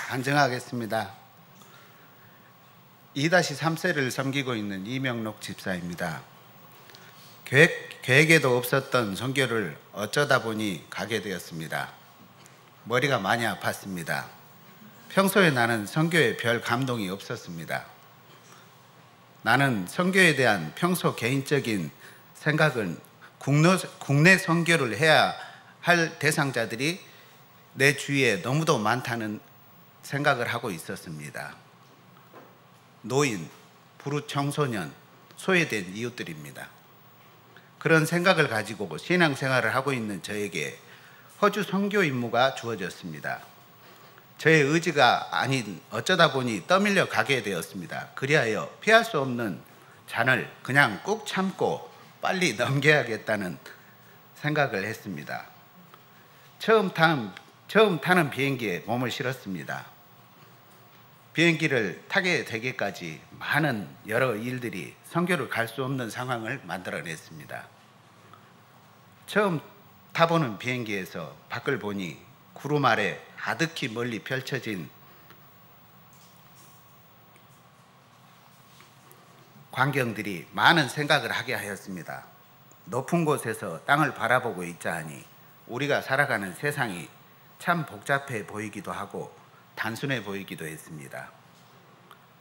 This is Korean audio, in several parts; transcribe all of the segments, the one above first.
간증하겠습니다. 2-3세를 섬기고 있는 이명록 집사입니다. 계획에도 없었던 선교를 어쩌다 보니 가게 되었습니다. 머리가 많이 아팠습니다. 평소에 나는 선교에 별 감동이 없었습니다. 나는 선교에 대한 평소 개인적인 생각은 국내 선교를 해야 할 대상자들이 내 주위에 너무도 많다는 생각을 하고 있었습니다. 노인, 불우 청소년, 소외된 이웃들입니다. 그런 생각을 가지고 신앙생활을 하고 있는 저에게 호주 선교 임무가 주어졌습니다. 저의 의지가 아닌 어쩌다 보니 떠밀려 가게 되었습니다. 그리하여 피할 수 없는 잔을 그냥 꾹 참고 빨리 넘겨야겠다는 생각을 했습니다. 처음 타는 비행기에 몸을 실었습니다. 비행기를 타게 되기까지 많은 여러 일들이 선교를 갈 수 없는 상황을 만들어냈습니다. 처음 타보는 비행기에서 밖을 보니 구름 아래 아득히 멀리 펼쳐진 광경들이 많은 생각을 하게 하였습니다. 높은 곳에서 땅을 바라보고 있자 하니 우리가 살아가는 세상이 참 복잡해 보이기도 하고 단순해 보이기도 했습니다.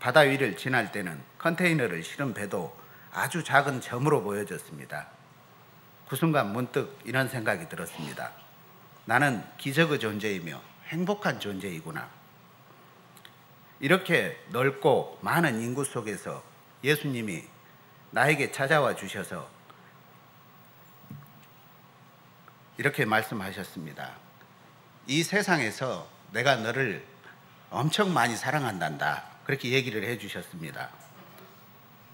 바다 위를 지날 때는 컨테이너를 실은 배도 아주 작은 점으로 보여졌습니다. 그 순간 문득 이런 생각이 들었습니다. 나는 기적의 존재이며 행복한 존재이구나. 이렇게 넓고 많은 인구 속에서 예수님이 나에게 찾아와 주셔서 이렇게 말씀하셨습니다. 이 세상에서 내가 너를 엄청 많이 사랑한단다. 그렇게 얘기를 해주셨습니다.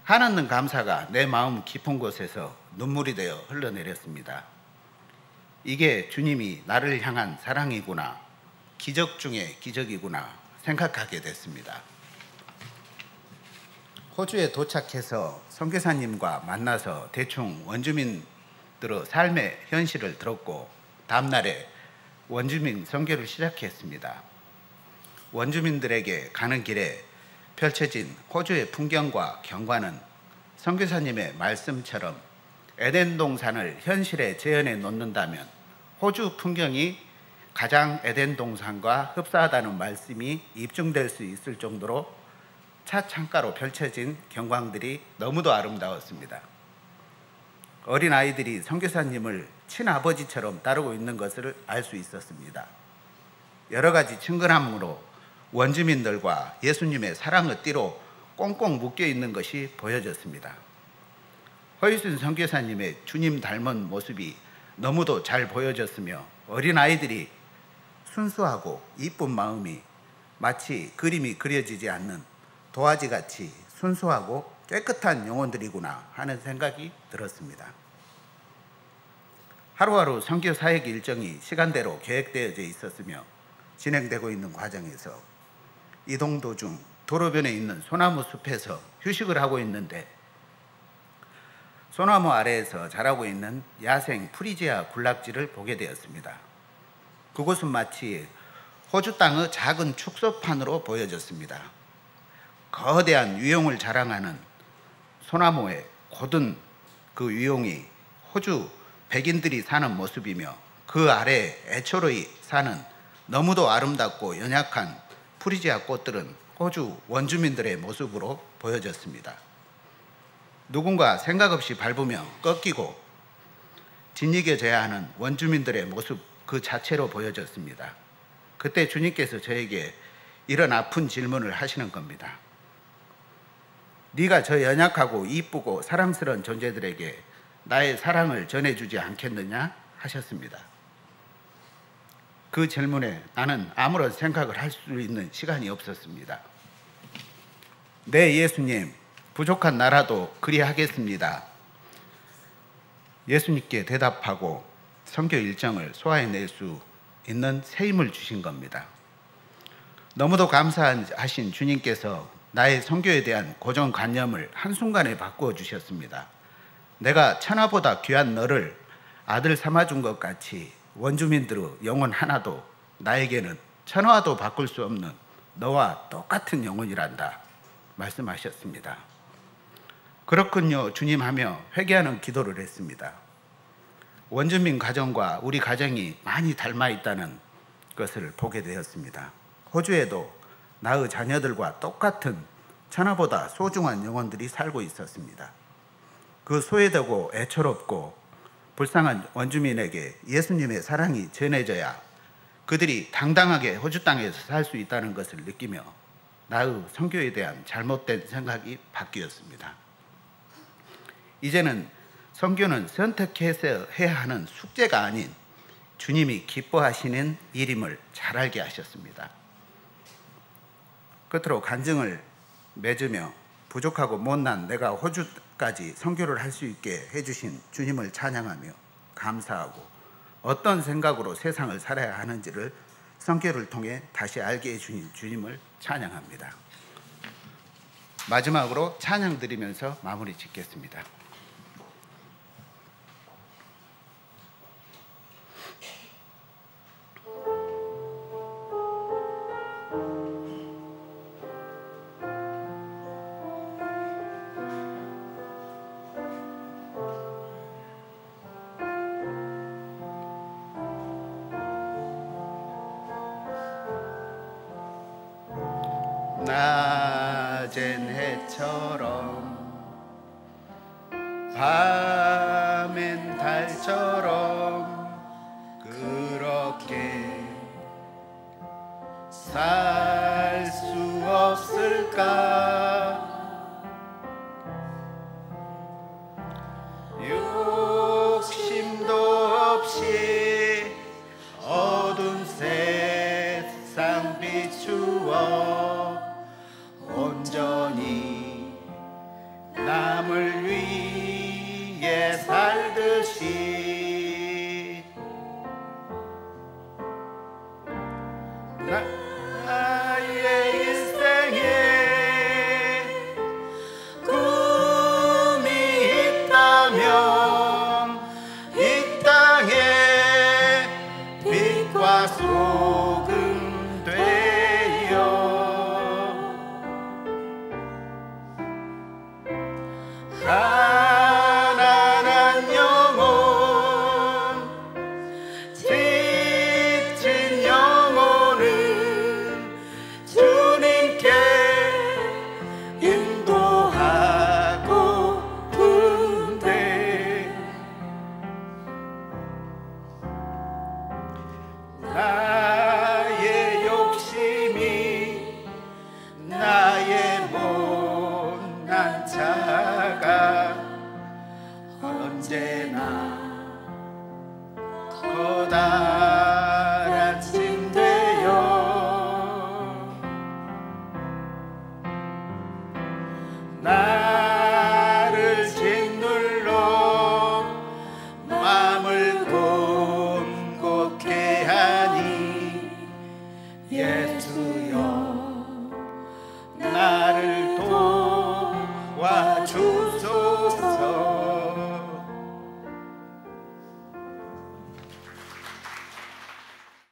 한없는 감사가 내 마음 깊은 곳에서 눈물이 되어 흘러내렸습니다. 이게 주님이 나를 향한 사랑이구나, 기적 중에 기적이구나 생각하게 됐습니다. 호주에 도착해서 선교사님과 만나서 대충 원주민들의 삶의 현실을 들었고 다음날에 원주민 선교를 시작했습니다. 원주민들에게 가는 길에 펼쳐진 호주의 풍경과 경관은 선교사님의 말씀처럼 에덴 동산을 현실에 재현해 놓는다면 호주 풍경이 가장 에덴 동산과 흡사하다는 말씀이 입증될 수 있을 정도로 차 창가로 펼쳐진 경광들이 너무도 아름다웠습니다. 어린아이들이 선교사님을 친아버지처럼 따르고 있는 것을 알 수 있었습니다. 여러 가지 친근함으로 원주민들과 예수님의 사랑의 띠로 꽁꽁 묶여 있는 것이 보여졌습니다. 허유순 선교사님의 주님 닮은 모습이 너무도 잘 보여졌으며 어린아이들이 순수하고 이쁜 마음이 마치 그림이 그려지지 않는 도화지같이 순수하고 깨끗한 영혼들이구나 하는 생각이 들었습니다. 하루하루 선교 사역 일정이 시간대로 계획되어져 있었으며 진행되고 있는 과정에서 이동 도중 도로변에 있는 소나무 숲에서 휴식을 하고 있는데 소나무 아래에서 자라고 있는 야생 프리지아 군락지를 보게 되었습니다. 그곳은 마치 호주 땅의 작은 축소판으로 보여졌습니다. 거대한 위용을 자랑하는 소나무의 고든 그 위용이 호주 백인들이 사는 모습이며 그 아래 애초로이 사는 너무도 아름답고 연약한 프리지아 꽃들은 호주 원주민들의 모습으로 보여졌습니다. 누군가 생각 없이 밟으며 꺾이고 짓이겨져야 하는 원주민들의 모습 그 자체로 보여졌습니다. 그때 주님께서 저에게 이런 아픈 질문을 하시는 겁니다. 네가 저 연약하고 이쁘고 사랑스러운 존재들에게 나의 사랑을 전해주지 않겠느냐 하셨습니다. 그 질문에 나는 아무런 생각을 할 수 있는 시간이 없었습니다. 네, 예수님, 부족한 나라도 그리하겠습니다. 예수님께 대답하고 선교 일정을 소화해낼 수 있는 새 힘을 주신 겁니다. 너무도 감사하신 주님께서 나의 선교에 대한 고정관념을 한순간에 바꾸어 주셨습니다. 내가 천하보다 귀한 너를 아들 삼아준 것 같이 원주민들의 영혼 하나도 나에게는 천하와도 바꿀 수 없는 너와 똑같은 영혼이란다 말씀하셨습니다. 그렇군요 주님 하며 회개하는 기도를 했습니다. 원주민 가정과 우리 가정이 많이 닮아 있다는 것을 보게 되었습니다. 호주에도 나의 자녀들과 똑같은 천하보다 소중한 영혼들이 살고 있었습니다. 그 소외되고 애처롭고 불쌍한 원주민에게 예수님의 사랑이 전해져야 그들이 당당하게 호주 땅에서 살 수 있다는 것을 느끼며 나의 선교에 대한 잘못된 생각이 바뀌었습니다. 이제는 선교는 선택해서 해야 하는 숙제가 아닌 주님이 기뻐하시는 일임을 잘 알게 하셨습니다. 끝으로 간증을 맺으며 부족하고 못난 내가 호주까지 선교를 할 수 있게 해주신 주님을 찬양하며 감사하고 어떤 생각으로 세상을 살아야 하는지를 선교를 통해 다시 알게 해주신 주님을 찬양합니다. 마지막으로 찬양 드리면서 마무리 짓겠습니다. 낮엔 해처럼 밤엔 달처럼 그렇게 살 수 없을까? 욕심도 없이 어두운 세상 비추어 온전히 남을 위해 살듯이 나의 인생에 꿈이 있다면 이 땅에 빛과 소금 되어 가난한 영혼 지친 영혼을 주님께 인도하고픈데 나의 욕심이 나의 못난 자가 언제나